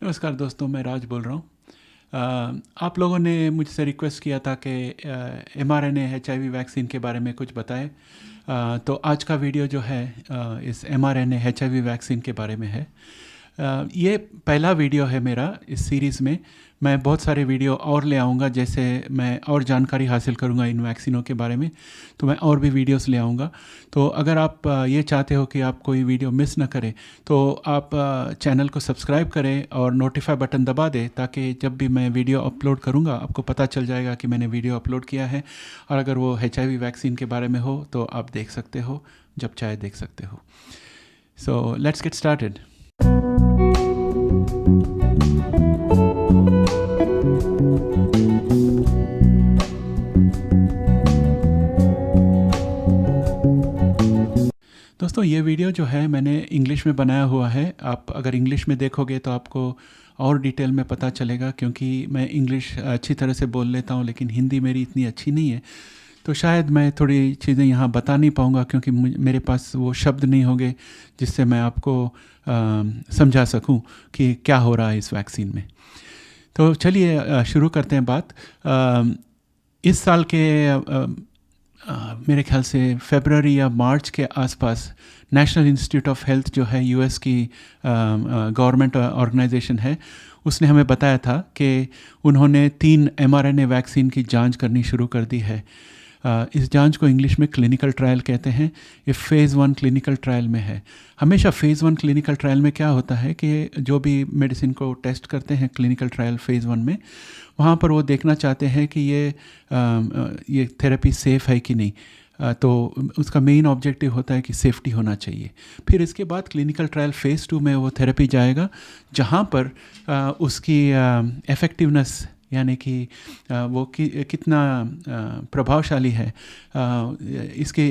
नमस्कार दोस्तों, मैं राज बोल रहा हूँ। आप लोगों ने मुझसे रिक्वेस्ट किया था कि mRNA HIV वैक्सीन के बारे में कुछ बताएं। तो आज का वीडियो जो है इस mRNA HIV वैक्सीन के बारे में है। ये पहला वीडियो है मेरा इस सीरीज़ में। मैं बहुत सारे वीडियो और ले आऊँगा, जैसे मैं और जानकारी हासिल करूँगा इन वैक्सीनों के बारे में, तो मैं और भी वीडियोस ले आऊँगा। तो अगर आप ये चाहते हो कि आप कोई वीडियो मिस ना करें, तो आप चैनल को सब्सक्राइब करें और नोटिफाई बटन दबा दें, ताकि जब भी मैं वीडियो अपलोड करूँगा आपको पता चल जाएगा कि मैंने वीडियो अपलोड किया है। और अगर वो HIV वैक्सीन के बारे में हो तो आप देख सकते हो, जब चाहे देख सकते हो। So let's get started. दोस्तों, ये वीडियो जो है मैंने इंग्लिश में बनाया हुआ है। आप अगर इंग्लिश में देखोगे तो आपको और डिटेल में पता चलेगा, क्योंकि मैं इंग्लिश अच्छी तरह से बोल लेता हूँ, लेकिन हिंदी मेरी इतनी अच्छी नहीं है। तो शायद मैं थोड़ी चीज़ें यहाँ बता नहीं पाऊँगा, क्योंकि मेरे पास वो शब्द नहीं होंगे जिससे मैं आपको समझा सकूँ कि क्या हो रहा है इस वैक्सीन में। तो चलिए शुरू करते हैं बात। इस साल के मेरे ख्याल से फरवरी या मार्च के आसपास नेशनल इंस्टीट्यूट ऑफ हेल्थ जो है यूएस की गवर्नमेंट ऑर्गेनाइजेशन है, उसने हमें बताया था कि उन्होंने 3 mRNA वैक्सीन की जांच करनी शुरू कर दी है। इस जांच को इंग्लिश में क्लिनिकल ट्रायल कहते हैं। ये फ़ेज़ 1 क्लिनिकल ट्रायल में है। हमेशा फ़ेज़ 1 क्लिनिकल ट्रायल में क्या होता है कि जो भी मेडिसिन को टेस्ट करते हैं क्लिनिकल ट्रायल फ़ेज़ 1 में, वहाँ पर वो देखना चाहते हैं कि ये थेरेपी सेफ़ है कि नहीं। तो उसका मेन ऑब्जेक्टिव होता है कि सेफ्टी होना चाहिए। फिर इसके बाद क्लिनिकल ट्रायल फ़ेज़ 2 में वो थेरेपी जाएगा, जहाँ पर उसकी इफ़ेक्टिवनेस, यानी कि वो कितना प्रभावशाली है,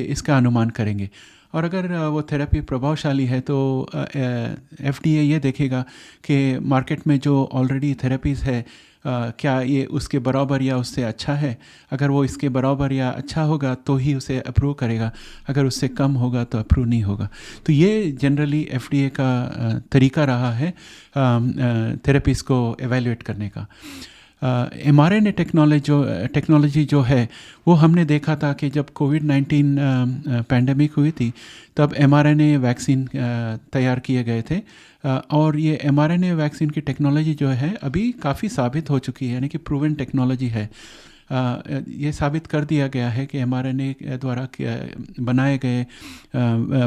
इसका अनुमान करेंगे। और अगर वो थेरेपी प्रभावशाली है तो FDA ये देखेगा कि मार्केट में जो ऑलरेडी थेरेपीज़ है क्या ये उसके बराबर या उससे अच्छा है। अगर वो इसके बराबर या अच्छा होगा तो ही उसे अप्रूव करेगा, अगर उससे कम होगा तो अप्रूव नहीं होगा। तो ये जनरली FDA का तरीका रहा है थेरेपीज़ को एवेल्युएट करने का। mRNA टेक्नोलॉजी जो है वो हमने देखा था कि जब कोविड-19 पैंडमिक हुई थी, तब mRNA वैक्सीन तैयार किए गए थे। और ये mRNA वैक्सीन की टेक्नोलॉजी जो है अभी काफ़ी साबित हो चुकी है, यानी कि प्रूवन टेक्नोलॉजी है। ये साबित कर दिया गया है कि mRNA द्वारा बनाए गए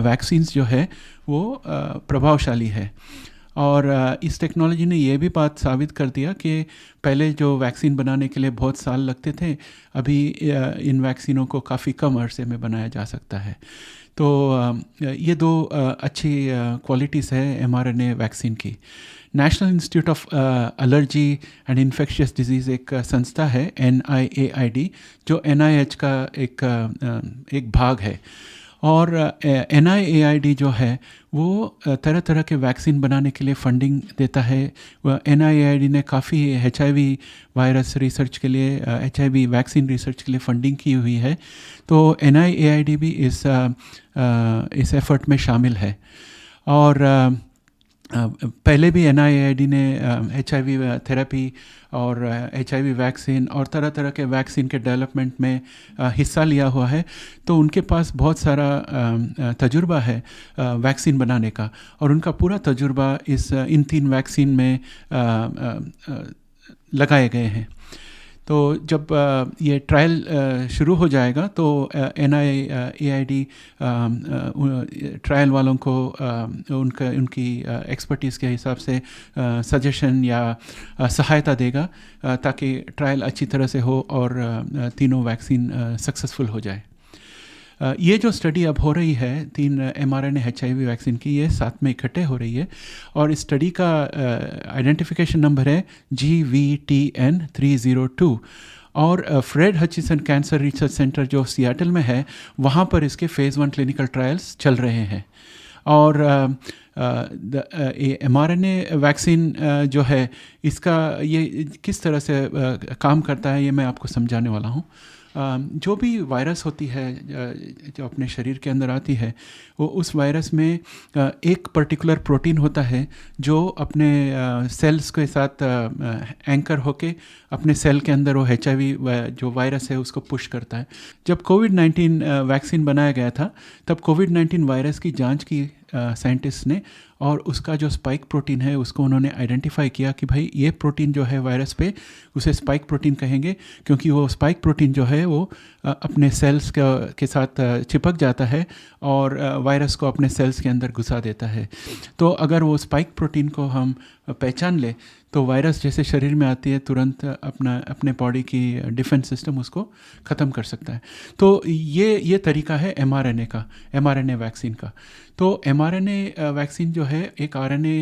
वैक्सीन्स जो है वो प्रभावशाली है। और इस टेक्नोलॉजी ने ये भी बात साबित कर दिया कि पहले जो वैक्सीन बनाने के लिए बहुत साल लगते थे, अभी इन वैक्सीनों को काफ़ी कम अरसे में बनाया जा सकता है। तो ये 2 अच्छी क्वालिटीज़ है mRNA वैक्सीन की। National institute of allergy and infectious disease एक संस्था है, NIAID, जो NIH का एक भाग है। और NIAID जो है वो तरह तरह के वैक्सीन बनाने के लिए फंडिंग देता है। NIAID ने काफ़ी HIV वायरस रिसर्च के लिए, HIV वैक्सीन रिसर्च के लिए फंडिंग की हुई है। तो NIAID भी इस एफर्ट में शामिल है। और पहले भी NIAID ने HIV थेरेपी और HIV वैक्सीन और तरह तरह के वैक्सीन के डेवलपमेंट में हिस्सा लिया हुआ है। तो उनके पास बहुत सारा तजुर्बा है वैक्सीन बनाने का, और उनका पूरा तजुर्बा इन 3 वैक्सीन में लगाए गए हैं। तो जब ये ट्रायल शुरू हो जाएगा तो NIAID ट्रायल वालों को उनकी एक्सपर्टीज़ के हिसाब से सजेशन या सहायता देगा, ताकि ट्रायल अच्छी तरह से हो और तीनों वैक्सीन सक्सेसफुल हो जाए। ये जो स्टडी अब हो रही है 3 mRNA HIV वैक्सीन की, ये साथ में इकट्ठे हो रही है, और इस स्टडी का आइडेंटिफिकेशन नंबर है GVTN 302। और Fred Hutchinson cancer research center जो सियाटल में है, वहाँ पर इसके फ़ेज़ 1 क्लिनिकल ट्रायल्स चल रहे हैं। और mRNA वैक्सीन जो है, इसका ये किस तरह से काम करता है, ये मैं आपको समझाने वाला हूँ। जो भी वायरस होती है जो अपने शरीर के अंदर आती है, वो उस वायरस में एक पर्टिकुलर प्रोटीन होता है जो अपने सेल्स के साथ एंकर होके अपने सेल के अंदर वो HIV जो वायरस है उसको पुश करता है। जब कोविड-19 वैक्सीन बनाया गया था, तब कोविड-19 वायरस की जांच की साइंटिस्ट ने, और उसका जो स्पाइक प्रोटीन है उसको उन्होंने आइडेंटिफाई किया कि भाई ये प्रोटीन जो है वायरस पे, उसे स्पाइक प्रोटीन कहेंगे, क्योंकि वो स्पाइक प्रोटीन जो है वो अपने सेल्स के साथ चिपक जाता है और वायरस को अपने सेल्स के अंदर घुसा देता है। तो अगर वो स्पाइक प्रोटीन को हम पहचान ले तो वायरस जैसे शरीर में आती है तुरंत अपने बॉडी की डिफेंस सिस्टम उसको ख़त्म कर सकता है। तो ये तरीका है mRNA वैक्सीन का। तो mRNA वैक्सीन जो है एक RNA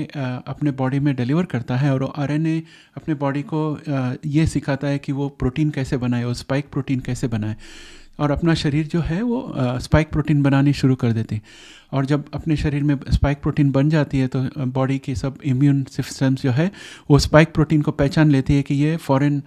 अपने बॉडी में डिलीवर करता है, और वो RNA अपने बॉडी को ये सिखाता है कि वो प्रोटीन कैसे बनाए, वो स्पाइक प्रोटीन कैसे बनाए, और अपना शरीर जो है वो स्पाइक प्रोटीन बनानी शुरू कर देती है। और जब अपने शरीर में स्पाइक प्रोटीन बन जाती है तो बॉडी की सब इम्यून सिस्टम्स जो है वो स्पाइक प्रोटीन को पहचान लेती है कि ये फॉरेन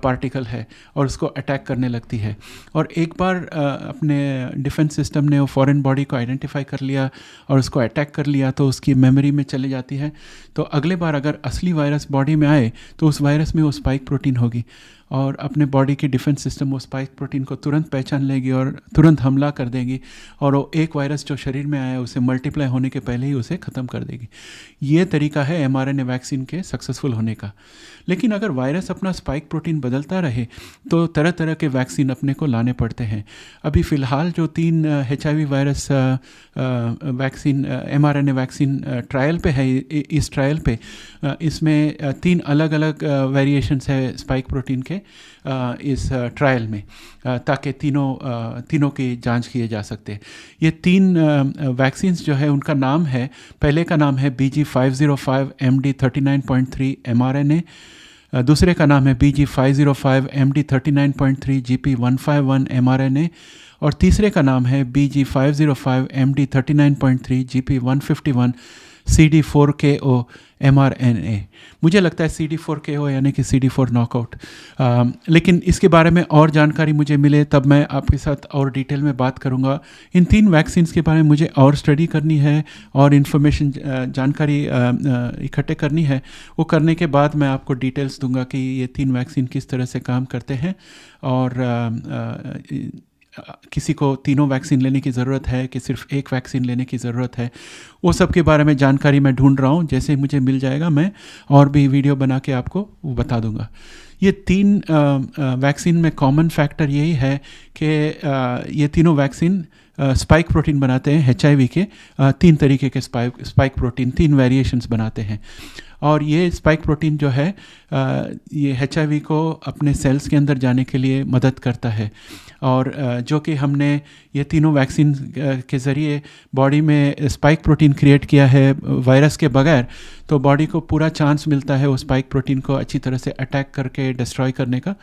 पार्टिकल है, और उसको अटैक करने लगती है। और एक बार अपने डिफेंस सिस्टम ने वो फॉरेन बॉडी को आइडेंटिफाई कर लिया और उसको अटैक कर लिया तो उसकी मेमोरी में चली जाती है। तो अगले बार अगर असली वायरस बॉडी में आए तो उस वायरस में वो स्पाइक प्रोटीन होगी, और अपने बॉडी की डिफेंस सिस्टम वो स्पाइक प्रोटीन को तुरंत पहचान लेगी और तुरंत हमला कर देगी, और वो एक वायरस जो शरीर में आया उसे मल्टीप्लाई होने के पहले ही उसे ख़त्म कर देगी। ये तरीका है mRNA वैक्सीन के सक्सेसफुल होने का। लेकिन अगर वायरस अपना स्पाइक प्रोटीन बदलता रहे तो तरह तरह के वैक्सीन अपने को लाने पड़ते हैं। अभी फ़िलहाल जो 3 HIV virus vaccine mRNA vaccine trial पे है, इस ट्रायल पे इसमें 3 अलग अलग वेरिएशंस है स्पाइक प्रोटीन के इस ट्रायल में, ताकि तीनों की जांच किए जा सकते हैं। ये 3 वैक्सीन्स जो है उनका नाम है, पहले का नाम है BG505 MD39.3 mRNA, दूसरे का नाम है BG505 MD39.3 GP151 mRNA, और तीसरे का नाम है BG505 MD39.3 GP151 CD4KO mRNA। मुझे लगता है CD4KO यानी कि CD4 नॉकआउट, लेकिन इसके बारे में और जानकारी मुझे मिले तब मैं आपके साथ और डिटेल में बात करूंगा। इन 3 वैक्सीन्स के बारे में मुझे और स्टडी करनी है और इन्फॉर्मेशन जानकारी इकट्ठे करनी है। वो करने के बाद मैं आपको डिटेल्स दूंगा कि ये 3 वैक्सीन किस तरह से काम करते हैं, और किसी को तीनों वैक्सीन लेने की ज़रूरत है कि सिर्फ एक वैक्सीन लेने की ज़रूरत है, वो सब के बारे में जानकारी मैं ढूंढ रहा हूँ। जैसे मुझे मिल जाएगा मैं और भी वीडियो बना के आपको वो बता दूंगा। ये 3 वैक्सीन में कॉमन फैक्टर यही है कि ये तीनों वैक्सीन स्पाइक प्रोटीन बनाते हैं। HIV के 3 तरीके के स्पाइक प्रोटीन 3 वेरिएशंस बनाते हैं, और ये स्पाइक प्रोटीन जो है ये HIV को अपने सेल्स के अंदर जाने के लिए मदद करता है, और जो कि हमने ये तीनों वैक्सीन के ज़रिए बॉडी में स्पाइक प्रोटीन क्रिएट किया है वायरस के बगैर, तो बॉडी को पूरा चांस मिलता है वो स्पाइक प्रोटीन को अच्छी तरह से अटैक करके डिस्ट्रॉय करने का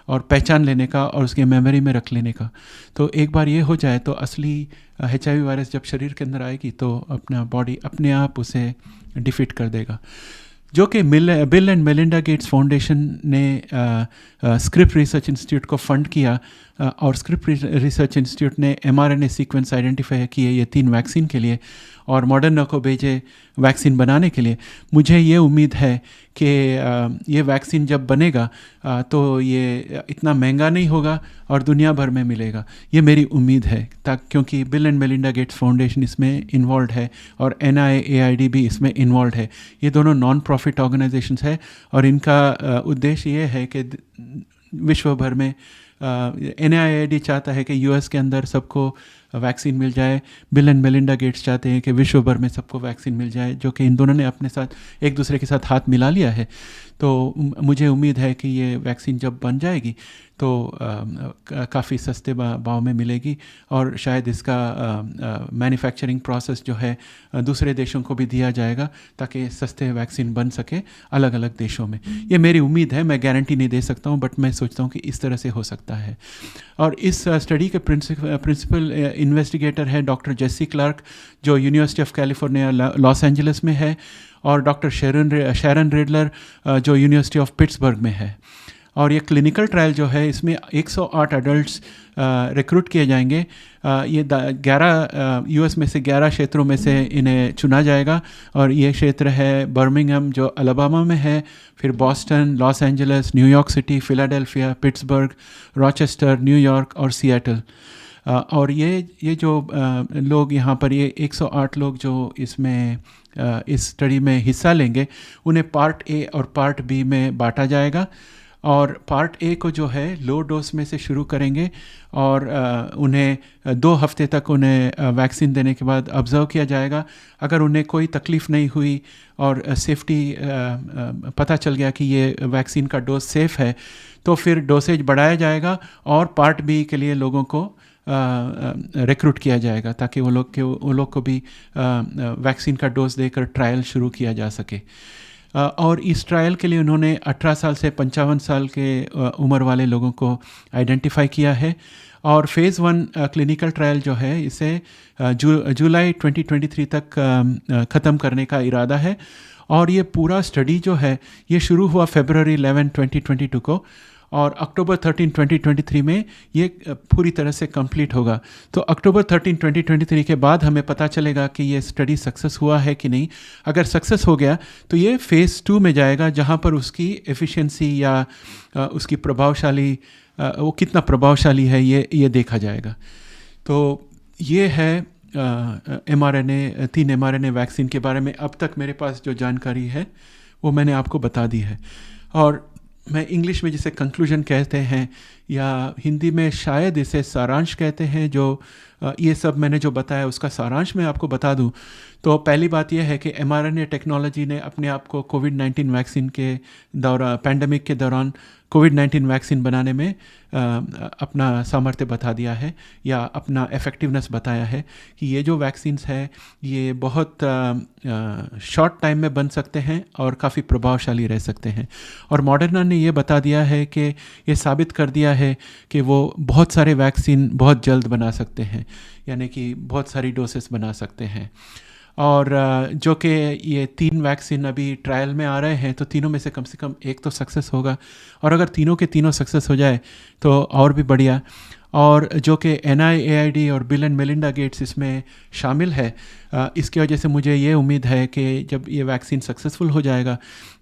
और पहचान लेने का और उसके मेमोरी में रख लेने का। तो एक बार ये हो जाए तो असली HIV वायरस जब शरीर के अंदर आएगी तो अपना बॉडी अपने आप उसे डिफीट कर देगा। जो कि bill and Melinda Gates foundation ने स्क्रिप्ट रिसर्च इंस्टीट्यूट को फंड किया, और स्क्रिप्ट रिसर्च इंस्टीट्यूट ने mRNA सीक्वेंस आइडेंटिफाई किए ये 3 वैक्सीन के लिए और मॉडर्ना को भेजे वैक्सीन बनाने के लिए। मुझे ये उम्मीद है कि ये वैक्सीन जब बनेगा तो ये इतना महंगा नहीं होगा और दुनिया भर में मिलेगा, ये मेरी उम्मीद है। क्योंकि bill and Melinda Gates foundation इसमें इन्वॉल्व है और NIAID भी इसमें इन्वॉल्व है। ये दोनों नॉन प्रॉफिट ऑर्गेनाइजेशंस है, और इनका उद्देश्य ये है कि विश्व भर में NIAID चाहता है कि US के अंदर सबको वैक्सीन मिल जाए, बिल एंड मेलिंडा गेट्स चाहते हैं कि विश्व भर में सबको वैक्सीन मिल जाए, जो कि इन दोनों ने अपने साथ एक दूसरे के साथ हाथ मिला लिया है। तो मुझे उम्मीद है कि ये वैक्सीन जब बन जाएगी तो काफ़ी सस्ते भाव में मिलेगी, और शायद इसका मैन्युफैक्चरिंग प्रोसेस जो है दूसरे देशों को भी दिया जाएगा ताकि सस्ते वैक्सीन बन सके अलग अलग देशों में। ये मेरी उम्मीद है, मैं गारंटी नहीं दे सकता हूँ, बट मैं सोचता हूँ कि इस तरह से हो सकता है। और इस स्टडी के प्रिंसिपल इन्वेस्टिगेटर है डॉक्टर जेसी क्लार्क, जो university of California Los Angeles में है, और डॉक्टर शैरन रेडलर जो यूनिवर्सिटी ऑफ पिट्सबर्ग में है। और ये क्लिनिकल ट्रायल जो है इसमें 108 एडल्ट्स रिक्रूट किए जाएंगे। ये 11 यूएस में से 11 क्षेत्रों में से इन्हें चुना जाएगा और ये क्षेत्र है बर्मिंघम जो अलबामा में है, फिर Boston, Los Angeles, New York city, Philadelphia, Pittsburgh, Rochester, New York और सिएटल। और ये जो लोग यहाँ पर ये 108 लोग जो इसमें इस स्टडी में हिस्सा लेंगे उन्हें पार्ट ए और पार्ट बी में बांटा जाएगा। और पार्ट ए को जो है लो डोज में से शुरू करेंगे और उन्हें 2 हफ्ते तक उन्हें वैक्सीन देने के बाद ऑब्ज़र्व किया जाएगा। अगर उन्हें कोई तकलीफ़ नहीं हुई और सेफ्टी पता चल गया कि ये वैक्सीन का डोज सेफ़ है तो फिर डोसेज बढ़ाया जाएगा और पार्ट बी के लिए लोगों को रिक्रूट किया जाएगा ताकि वो लोग को भी वैक्सीन का डोज देकर ट्रायल शुरू किया जा सके। और इस ट्रायल के लिए उन्होंने 18 साल से 55 साल के उम्र वाले लोगों को आइडेंटिफाई किया है। और फेज़ 1 क्लिनिकल ट्रायल जो है इसे जुलाई 2023 तक ख़त्म करने का इरादा है। और ये पूरा स्टडी जो है ये शुरू हुआ February 11, 2022 को और October 13, 2023 में ये पूरी तरह से कंप्लीट होगा। तो October 13, 2023 के बाद हमें पता चलेगा कि ये स्टडी सक्सेस हुआ है कि नहीं। अगर सक्सेस हो गया तो ये फ़ेज़ 2 में जाएगा जहाँ पर उसकी एफिशिएंसी या उसकी प्रभावशाली वो कितना प्रभावशाली है ये देखा जाएगा। तो ये है mRNA 3 mRNA वैक्सीन के बारे में अब तक मेरे पास जो जानकारी है वो मैंने आपको बता दी है। और मैं इंग्लिश में जिसे कंक्लूजन कहते हैं या हिंदी में शायद इसे सारांश कहते हैं, जो ये सब मैंने जो बताया उसका सारांश मैं आपको बता दूं तो पहली बात यह है कि mRNA टेक्नोलॉजी ने अपने आप को कोविड-19 वैक्सीन के दौरान पैंडमिक के दौरान कोविड-19 वैक्सीन बनाने में अपना सामर्थ्य बता दिया है या अपना इफ़ेक्टिवनेस बताया है कि ये जो वैक्सीन्स है ये बहुत शॉर्ट टाइम में बन सकते हैं और काफ़ी प्रभावशाली रह सकते हैं। और मॉडर्ना ने ये बता दिया है कि ये साबित कर दिया है कि वो बहुत सारे वैक्सीन बहुत जल्द बना सकते हैं, यानी कि बहुत सारी डोसेस बना सकते हैं। और जो कि ये 3 वैक्सीन अभी ट्रायल में आ रहे हैं तो तीनों में से कम एक तो सक्सेस होगा और अगर तीनों के तीनों सक्सेस हो जाए तो और भी बढ़िया। और जो कि NIAID और बिल एंड मेलिंडा गेट्स इसमें शामिल है, इसकी वजह से मुझे ये उम्मीद है कि जब ये वैक्सीन सक्सेसफुल हो जाएगा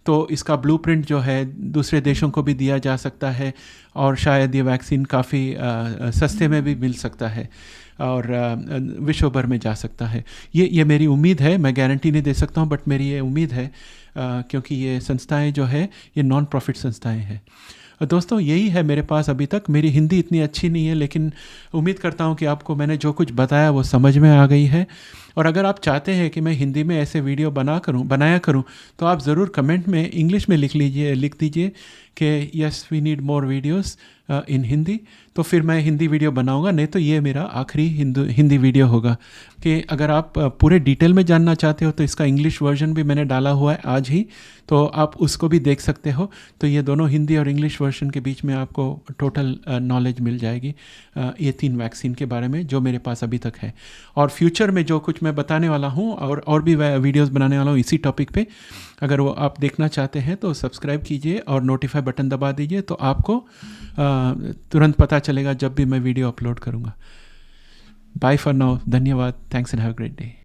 तो इसका ब्लूप्रिंट जो है दूसरे देशों को भी दिया जा सकता है और शायद ये वैक्सीन काफ़ी सस्ते में भी मिल सकता है और विश्व भर में जा सकता है। ये मेरी उम्मीद है, मैं गारंटी नहीं दे सकता हूँ बट मेरी ये उम्मीद है क्योंकि ये संस्थाएं जो है ये नॉन प्रॉफिट संस्थाएं हैं। दोस्तों यही है मेरे पास अभी तक। मेरी हिंदी इतनी अच्छी नहीं है लेकिन उम्मीद करता हूँ कि आपको मैंने जो कुछ बताया वो समझ में आ गई है। और अगर आप चाहते हैं कि मैं हिंदी में ऐसे वीडियो बनाया करूँ तो आप ज़रूर कमेंट में इंग्लिश में लिख दीजिए कि yes we need more videos in Hindi, तो फिर मैं हिंदी वीडियो बनाऊंगा। नहीं तो ये मेरा आखिरी हिंदी वीडियो होगा। कि अगर आप पूरे डिटेल में जानना चाहते हो तो इसका इंग्लिश वर्जन भी मैंने डाला हुआ है आज ही, तो आप उसको भी देख सकते हो। तो ये दोनों हिंदी और इंग्लिश वर्जन के बीच में आपको टोटल नॉलेज मिल जाएगी ये 3 वैक्सीन के बारे में जो मेरे पास अभी तक है। और फ्यूचर में जो कुछ मैं बताने वाला हूँ और भी वीडियोस बनाने वाला हूँ इसी टॉपिक पे, अगर वो आप देखना चाहते हैं तो सब्सक्राइब कीजिए और नोटिफाई बटन दबा दीजिए तो आपको तुरंत पता चलेगा जब भी मैं वीडियो अपलोड करूँगा। बाय फॉर नाउ, धन्यवाद, thanks and have a great day.